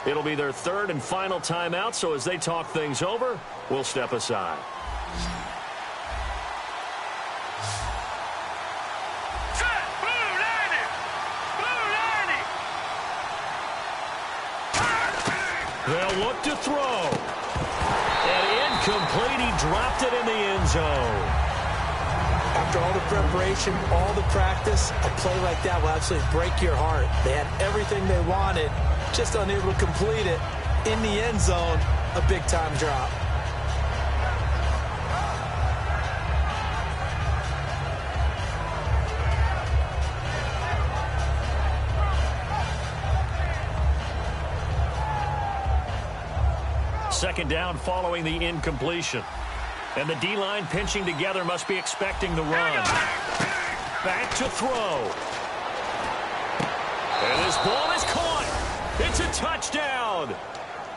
It'll be their third and final timeout, so as they talk things over, we'll step aside. They'll look to throw. And incomplete. He dropped it in the end zone. After all the preparation, all the practice, a play like that will absolutely break your heart. They had everything they wanted, just unable to complete it. In the end zone, a big-time drop. Second down following the incompletion. And the D-line pinching together must be expecting the run. Back to throw. And this ball is caught. It's a touchdown.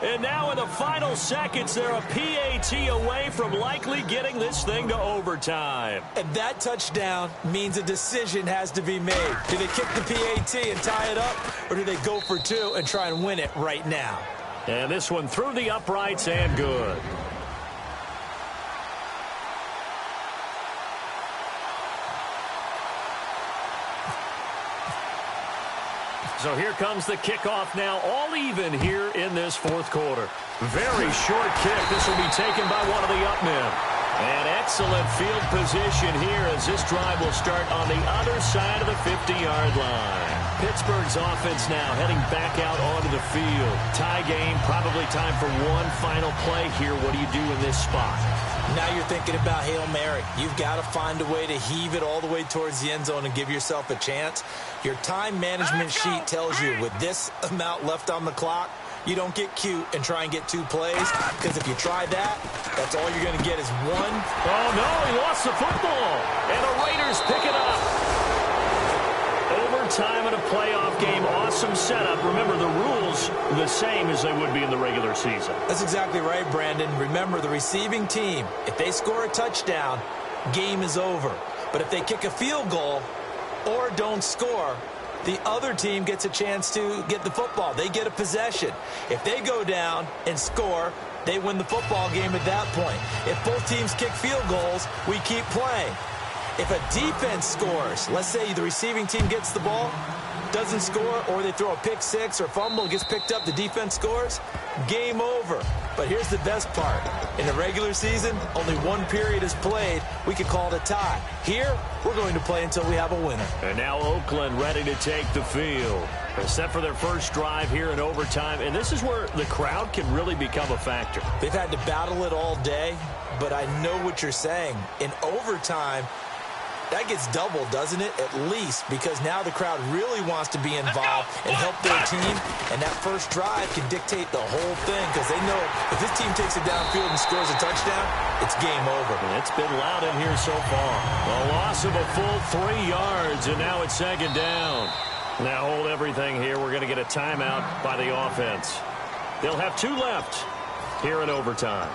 And now in the final seconds, they're a PAT away from likely getting this thing to overtime. And that touchdown means a decision has to be made. Do they kick the PAT and tie it up, or do they go for two and try and win it right now? And this one through the uprights and good. So here comes the kickoff now, all even here in this fourth quarter. Very short kick. This will be taken by one of the up men. And excellent field position here as this drive will start on the other side of the 50-yard line. Pittsburgh's offense now heading back out onto the field. Tie game, probably time for one final play here. What do you do in this spot? Now you're thinking about Hail Mary. You've got to find a way to heave it all the way towards the end zone and give yourself a chance. Your time management sheet tells you with this amount left on the clock, you don't get cute and try and get two plays, because if you try that, that's all you're going to get is one. Oh, no, he lost the football. And the Raiders pick it up. Overtime in a playoff game. Awesome setup. Remember, the rules the same as they would be in the regular season. That's exactly right, Brandon. Remember, the receiving team, if they score a touchdown, game is over. But if they kick a field goal or don't score, the other team gets a chance to get the football. They get a possession. If they go down and score, they win the football game at that point. If both teams kick field goals, we keep playing. If a defense scores, let's say the receiving team gets the ball, doesn't score, or they throw a pick six or fumble, gets picked up, the defense scores, game over. But here's the best part. In the regular season, only one period is played. We could call it a tie. Here, we're going to play until we have a winner. And now Oakland ready to take the field. They're set for their first drive here in overtime, and this is where the crowd can really become a factor. They've had to battle it all day, but I know what you're saying. In overtime, that gets doubled, doesn't it? At least, because now the crowd really wants to be involved and help their team, and that first drive can dictate the whole thing, because they know if this team takes it downfield and scores a touchdown, it's game over. And it's been loud in here so far. A loss of a full 3 yards, and now it's second down. Now hold everything here. We're going to get a timeout by the offense. They'll have 2 left here in overtime.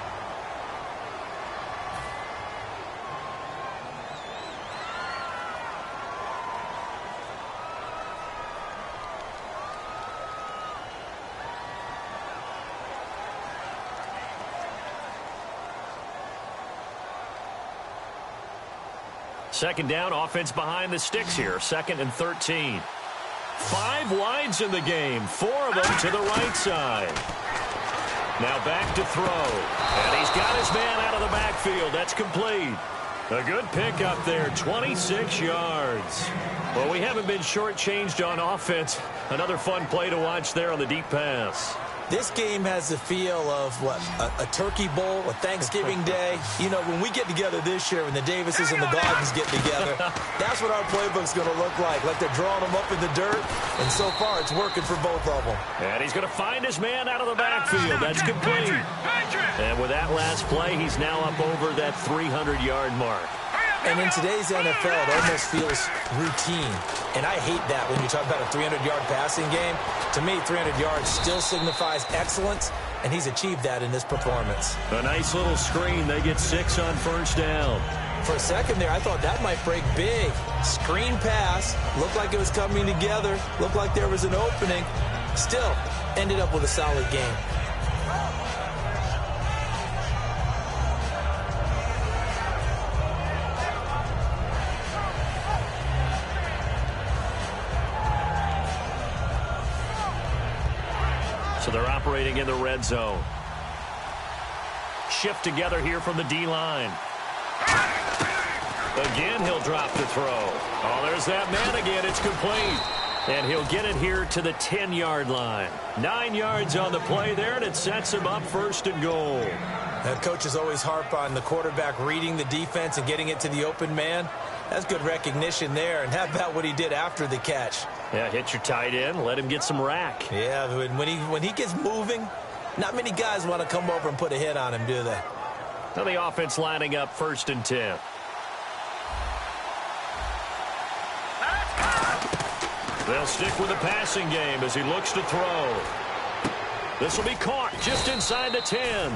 Second down, offense behind the sticks here. 2nd and 13. 5 wides in the game. 4 of them to the right side. Now back to throw. And he's got his man out of the backfield. That's complete. A good pickup there, 26 yards. Well, we haven't been shortchanged on offense. Another fun play to watch there on the deep pass. This game has the feel of, what, a turkey bowl, a Thanksgiving day. You know, when we get together this year, when the Davises and the Gardens get together, that's what our playbook's going to look like they're drawing them up in the dirt, and so far it's working for both of them. And he's going to find his man out of the backfield. That's complete. And with that last play, he's now up over that 300-yard mark. And in today's NFL, it almost feels routine. And I hate that when you talk about a 300-yard passing game. To me, 300 yards still signifies excellence, and he's achieved that in this performance. A nice little screen. They get 6 on first down. For a second there, I thought that might break big. Screen pass. Looked like it was coming together. Looked like there was an opening. Still, ended up with a solid game. So they're operating in the red zone. Shift together here from the D-line. Again, he'll drop to throw. Oh, there's that man again. It's complete. And he'll get it here to the 10-yard line. 9 yards on the play there, and it sets him up 1st and goal. That coaches always harp on the quarterback reading the defense and getting it to the open man. That's good recognition there. And how about what he did after the catch? Yeah, hit your tight end, let him get some rack. Yeah, when he gets moving, not many guys want to come over and put a hit on him, do they? Now the offense lining up 1st and 10. They'll stick with the passing game as he looks to throw. This will be caught just inside the 10.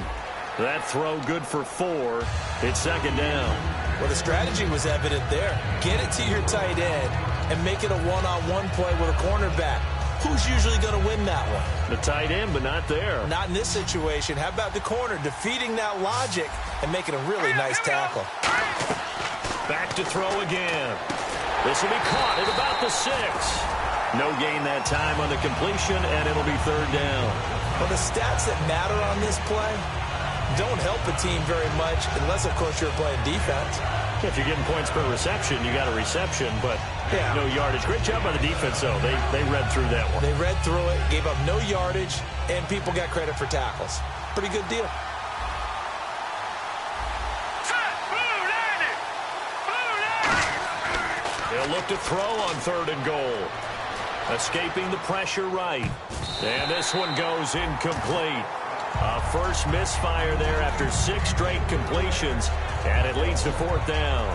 That throw good for 4. It's 2nd down. Well, the strategy was evident there. Get it to your tight end and make it a one-on-one play with a cornerback. Who's usually going to win that one? The tight end, but not there. Not in this situation. How about the corner defeating that logic and making a really nice tackle? Back to throw again. This will be caught at about the 6. No gain that time on the completion, and it'll be 3rd down. Well, the stats that matter on this play don't help a team very much unless, of course, you're playing defense. If you're getting points per reception, you got a reception, but no yardage. Great job by the defense, though. They read through that one. They read through it, gave up no yardage, and people got credit for tackles. Pretty good deal. They'll look to throw on 3rd and goal. Escaping the pressure right. And this one goes incomplete. A first misfire there after 6 straight completions. And it leads to 4th down.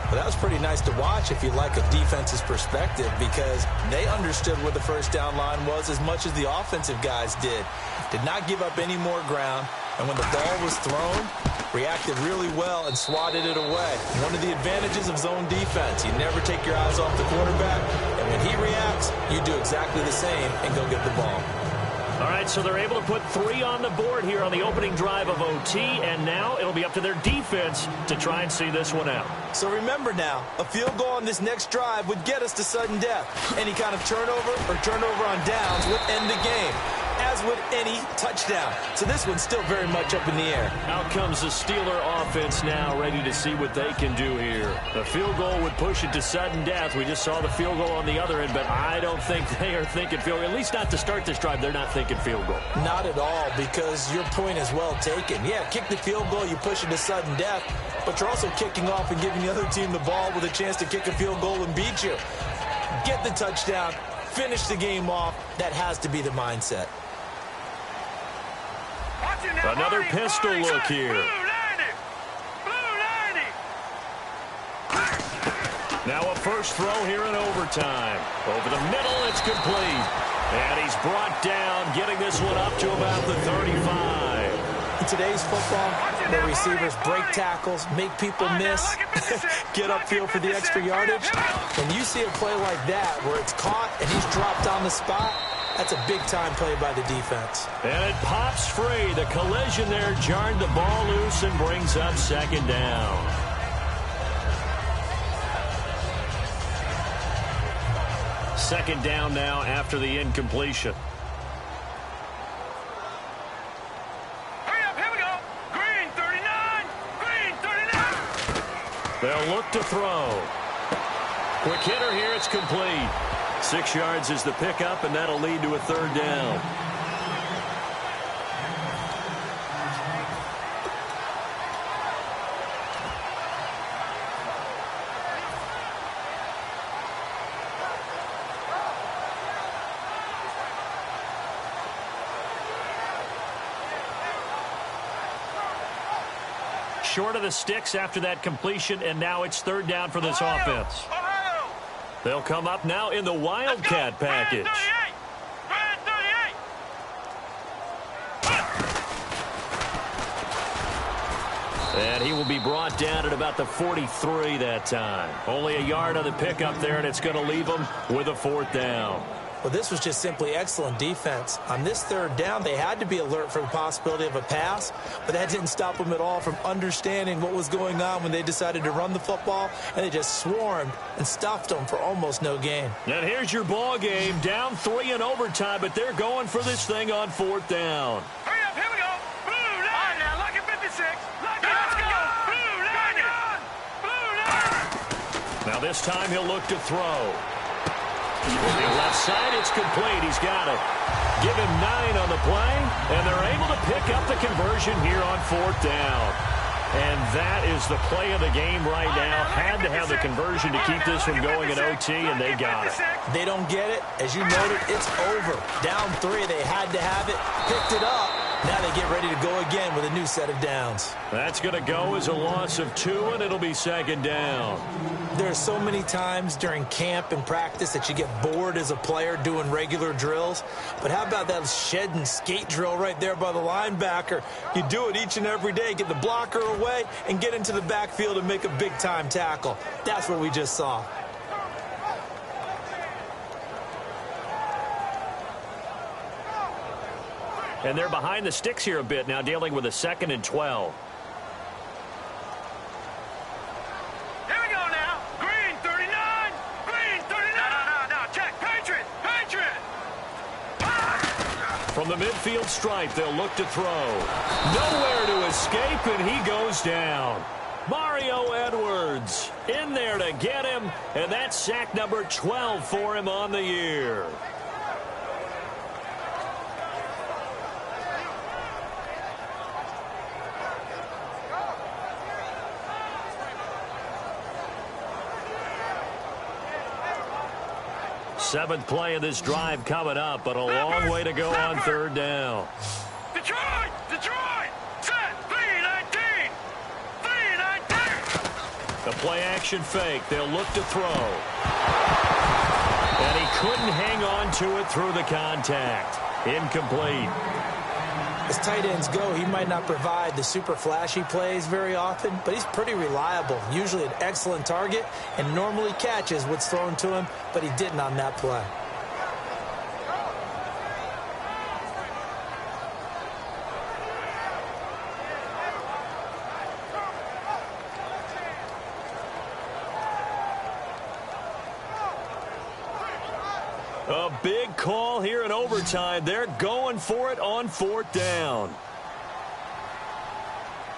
Well, that was pretty nice to watch if you like a defense's perspective, because they understood where the 1st down line was as much as the offensive guys did. Did not give up any more ground. And when the ball was thrown, reacted really well and swatted it away. One of the advantages of zone defense, you never take your eyes off the quarterback, and when he reacts, you do exactly the same and go get the ball. All right, so they're able to put 3 on the board here on the opening drive of OT, and now it'll be up to their defense to try and see this one out. So remember now, a field goal on this next drive would get us to sudden death. Any kind of turnover or turnover on downs would end the game, as would any touchdown. So this one's still very much up in the air. Out comes the Steeler offense now, ready to see what they can do here. The field goal would push it to sudden death. We just saw the field goal on the other end, but I don't think they are thinking field goal. At least not to start this drive. They're not thinking field goal. Not at all, because your point is well taken. Yeah, kick the field goal, you push it to sudden death, but you're also kicking off and giving the other team the ball with a chance to kick a field goal and beat you. Get the touchdown, finish the game off. That has to be the mindset. Another pistol look here. Now a first throw here in overtime. Over the middle, it's complete. And he's brought down, getting this one up to about the 35. In today's football, the receivers break tackles, make people miss, get upfield for the extra yardage. When you see a play like that where it's caught and he's dropped on the spot, that's a big-time play by the defense. And it pops free. The collision there jarred the ball loose and brings up 2nd down. Second down now after the incompletion. Hurry up, here we go. Green 39. Green 39. They'll look to throw. Quick hitter here. It's complete. 6 yards is the pickup, and that'll lead to a 3rd down. Short of the sticks after that completion, and now it's 3rd down for this offense. They'll come up now in the Wildcat package. And he will be brought down at about the 43 that time. Only a yard on the pickup there, and it's going to leave him with a 4th down. Well, this was just simply excellent defense. On this third down, they had to be alert for the possibility of a pass, but that didn't stop them at all from understanding what was going on when they decided to run the football, and they just swarmed and stuffed them for almost no gain. And here's your ball game, down 3 in overtime, but they're going for this thing on 4th down. Hurry up, here we go. Blue line. All right, now, lock at 56. Lock it, let's go. Blue line. Blue line. Now this time he'll look to throw. To the left side, it's complete. He's got it. Give him 9 on the play, and they're able to pick up the conversion here on 4th down. And that is the play of the game right now. Had to have the conversion to keep this one going in OT, and they got it. They don't get it. As you noted, it's over. Down 3, they had to have it. Picked it up. Now they get ready to go again with a new set of downs. That's going to go as a loss of 2, and it'll be 2nd down. There are so many times during camp and practice that you get bored as a player doing regular drills. But how about that shed and skate drill right there by the linebacker? You do it each and every day. Get the blocker away and get into the backfield and make a big-time tackle. That's what we just saw. And they're behind the sticks here a bit now, dealing with a 2nd and 12. Here we go now. Green 39. Green 39. No. Check. Patriot. From the midfield stripe, they'll look to throw. Nowhere to escape, and he goes down. Mario Edwards in there to get him, and that's sack number 12 for him on the year. Seventh play of this drive coming up, but a long way to go on 3rd down. Detroit! Set! 3-19! 3-19! The play action fake. They'll look to throw. And he couldn't hang on to it through the contact. Incomplete. As tight ends go, he might not provide the super flashy plays very often, but he's pretty reliable, usually an excellent target, and normally catches what's thrown to him, but he didn't on that play. A big call here in overtime. They're going for it on 4th down.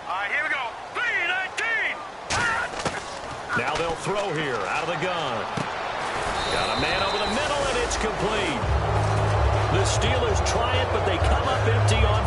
All right, here we go. 3-19! Now they'll throw here out of the gun. Got a man over the middle, and it's complete. The Steelers try it, but they come up empty on